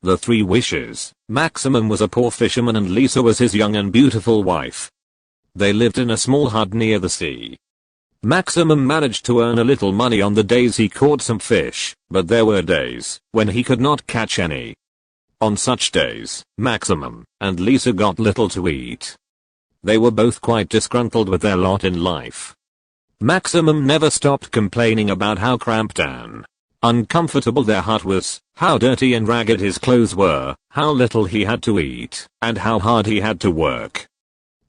The Three Wishes. Maximum was a poor fisherman and Lisa was his young and beautiful wife. They lived in a small hut near the sea. Maximum managed to earn a little money on the days he caught some fish, but there were days when he could not catch any. On such days, Maximum and Lisa got little to eat. They were both quite disgruntled with their lot in life. Maximum never stopped complaining about how cramped and uncomfortable their hut was, how dirty and ragged his clothes were, how little he had to eat, and how hard he had to work.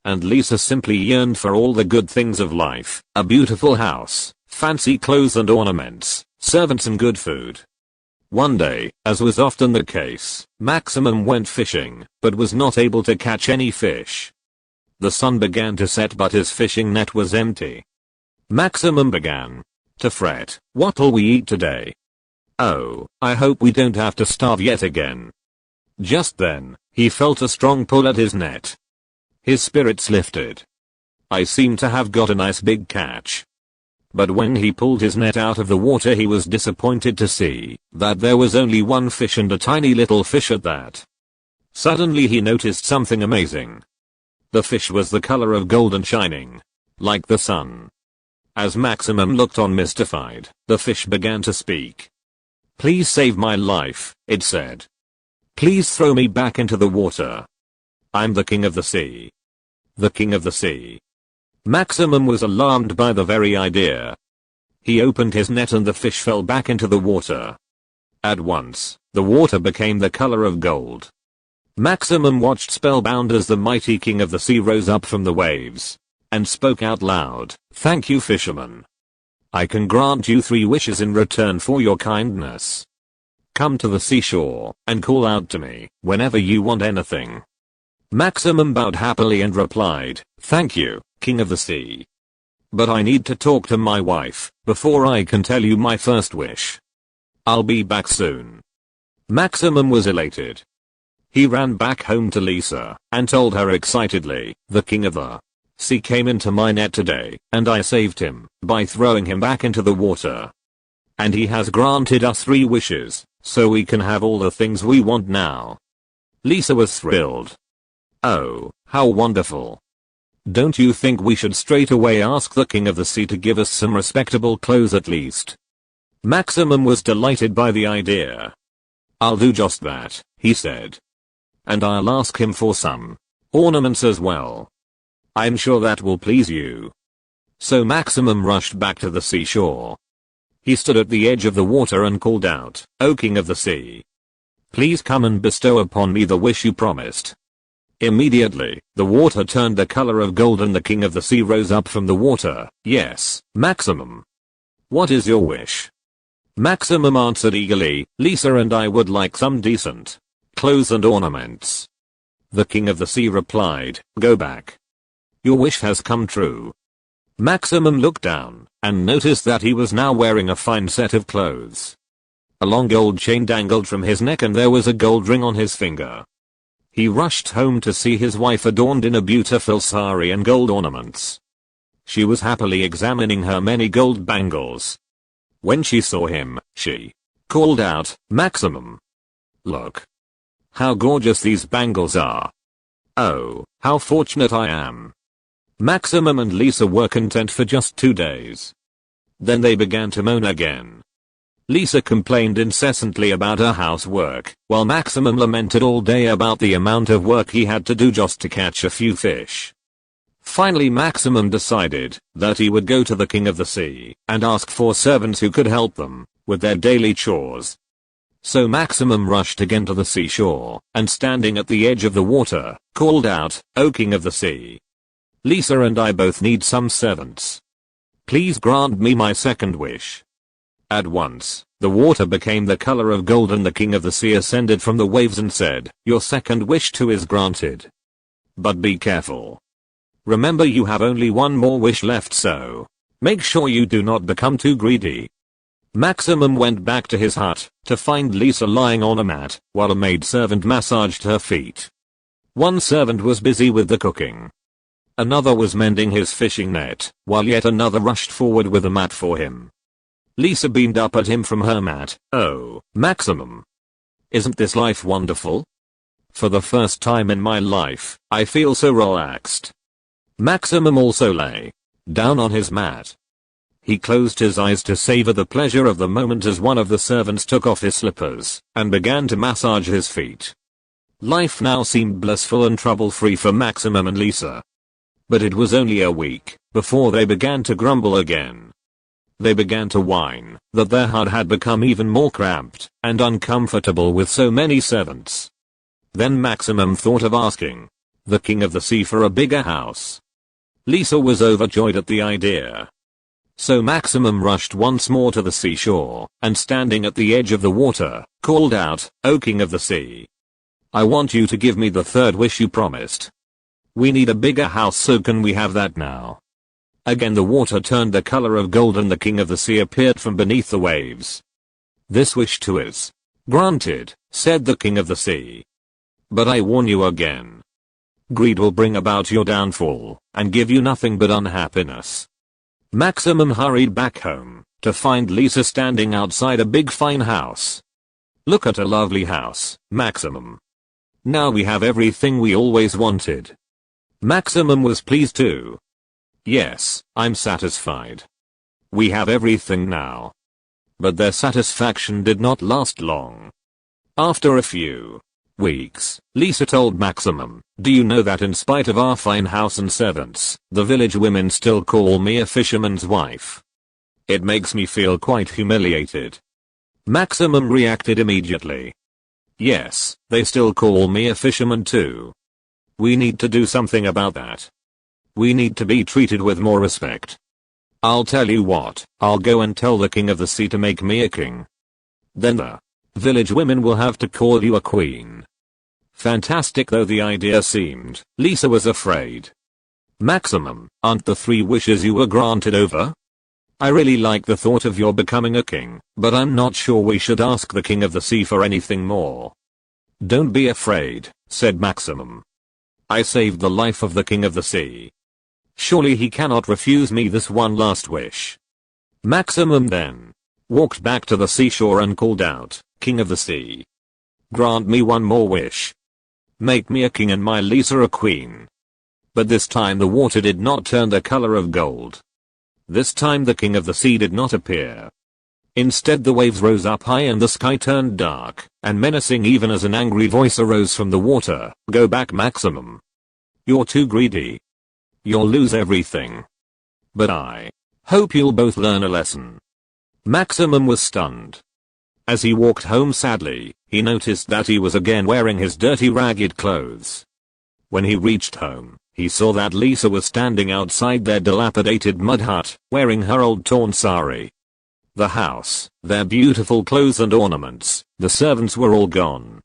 And Lisa simply yearned for all the good things of life, a beautiful house, fancy clothes and ornaments, servants and good food. One day, as was often the case, Maximum went fishing, but was not able to catch any fish. The sun began to set but his fishing net was empty. Maximum began to fret. What'll we eat today? Oh, I hope we don't have to starve yet again. Just then, he felt a strong pull at his net. His spirits lifted. I seem to have got a nice big catch. But when he pulled his net out of the water he was disappointed to see that there was only one fish and a tiny little fish at that. Suddenly he noticed something amazing. The fish was the color of gold and shining like the sun. As Maximum looked on mystified, the fish began to speak. "Please save my life," it said. "Please throw me back into the water. I'm the king of the sea." The king of the sea. Maximum was alarmed by the very idea. He opened his net and the fish fell back into the water. At once, the water became the color of gold. Maximum watched spellbound as the mighty king of the sea rose up from the waves and spoke out loud, "Thank you, fisherman. I can grant you 3 wishes in return for your kindness. Come to the seashore and call out to me whenever you want anything." Maximum bowed happily and replied, "Thank you, king of the sea. But I need to talk to my wife before I can tell you my first wish. I'll be back soon." Maximum was elated. He ran back home to Lisa and told her excitedly, "The king of the sea came into my net today, and I saved him by throwing him back into the water. And he has granted us 3 wishes, so we can have all the things we want now." Lisa was thrilled. "Oh, how wonderful. Don't you think we should straight away ask the king of the sea to give us some respectable clothes at least?" Maximum was delighted by the idea. "I'll do just that," he said. "And I'll ask him for some ornaments as well. I'm sure that will please you." So Maximum rushed back to the seashore. He stood at the edge of the water and called out, "O king of the sea, please come and bestow upon me the wish you promised." Immediately, the water turned the color of gold and the king of the sea rose up from the water. "Yes, Maximum. What is your wish?" Maximum answered eagerly, "Lisa and I would like some decent clothes and ornaments." The king of the sea replied, "Go back. Your wish has come true." Maximum looked down and noticed that he was now wearing a fine set of clothes. A long gold chain dangled from his neck and there was a gold ring on his finger. He rushed home to see his wife adorned in a beautiful sari and gold ornaments. She was happily examining her many gold bangles. When she saw him, she called out, "Maximum, look how gorgeous these bangles are. Oh, how fortunate I am." Maximum and Lisa were content for just 2 days. Then they began to moan again. Lisa complained incessantly about her housework, while Maximum lamented all day about the amount of work he had to do just to catch a few fish. Finally Maximum decided that he would go to the king of the sea and ask for servants who could help them with their daily chores. So Maximum rushed again to the seashore and standing at the edge of the water, called out, "O king of the sea, Lisa and I both need some servants. Please grant me my second wish." At once, the water became the color of gold and the king of the sea ascended from the waves and said, "Your second wish too is granted. But be careful. Remember you have only one more wish left, so make sure you do not become too greedy." Maximum went back to his hut to find Lisa lying on a mat while a maidservant massaged her feet. One servant was busy with the cooking. Another was mending his fishing net, while yet another rushed forward with a mat for him. Lisa beamed up at him from her mat. "Oh, Maximum, Isn't this life wonderful? For the first time in my life, I feel so relaxed. Maximum also lay down on his mat. He closed his eyes to savor the pleasure of the moment as one of the servants took off his slippers and began to massage his feet. Life now seemed blissful and trouble-free for Maximum and Lisa. But it was only a week before they began to grumble again. They began to whine that their hut had become even more cramped and uncomfortable with so many servants. Then Maximum thought of asking the King of the Sea for a bigger house. Lisa was overjoyed at the idea. So Maximum rushed once more to the seashore and standing at the edge of the water, called out, "O King of the Sea, I want you to give me the third wish you promised. We need a bigger house, so can we have that now?" Again the water turned the color of gold and the King of the Sea appeared from beneath the waves. "This wish too is granted," said the King of the Sea. "But I warn you again. Greed will bring about your downfall and give you nothing but unhappiness." Maximum hurried back home to find Lisa standing outside a big fine house. "Look at a lovely house, Maximum. Now we have everything we always wanted." Maximum was pleased too. "Yes, I'm satisfied. We have everything now." But their satisfaction did not last long. After a few weeks, Lisa told Maximum, "Do you know that in spite of our fine house and servants, the village women still call me a fisherman's wife? It makes me feel quite humiliated." Maximum reacted immediately. "Yes, they still call me a fisherman too. We need to do something about that. We need to be treated with more respect. I'll tell you what, I'll go and tell the King of the Sea to make me a king. Then the village women will have to call you a queen." Fantastic though the idea seemed, Lisa was afraid. "Maximum, aren't the 3 wishes you were granted over? I really like the thought of your becoming a king, but I'm not sure we should ask the King of the Sea for anything more." "Don't be afraid," said Maximum. "I saved the life of the King of the Sea. Surely he cannot refuse me this one last wish." Maximum then walked back to the seashore and called out, "King of the Sea, grant me one more wish. Make me a king and my Lisa a queen." But this time the water did not turn the color of gold. This time the King of the Sea did not appear. Instead the waves rose up high and the sky turned dark and menacing even as an angry voice arose from the water, "Go back, Maximum. You're too greedy. You'll lose everything. But I hope you'll both learn a lesson." Maximum was stunned. As he walked home sadly, he noticed that he was again wearing his dirty ragged clothes. When he reached home, he saw that Lisa was standing outside their dilapidated mud hut, wearing her old torn sari. The house, their beautiful clothes and ornaments, the servants were all gone.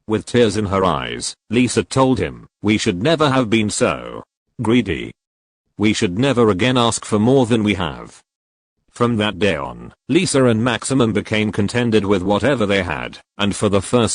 With tears in her eyes, Lisa told him, "We should never have been so greedy. We should never again ask for more than we have." From that day on, Lisa and Maximum became contented with whatever they had, and for the first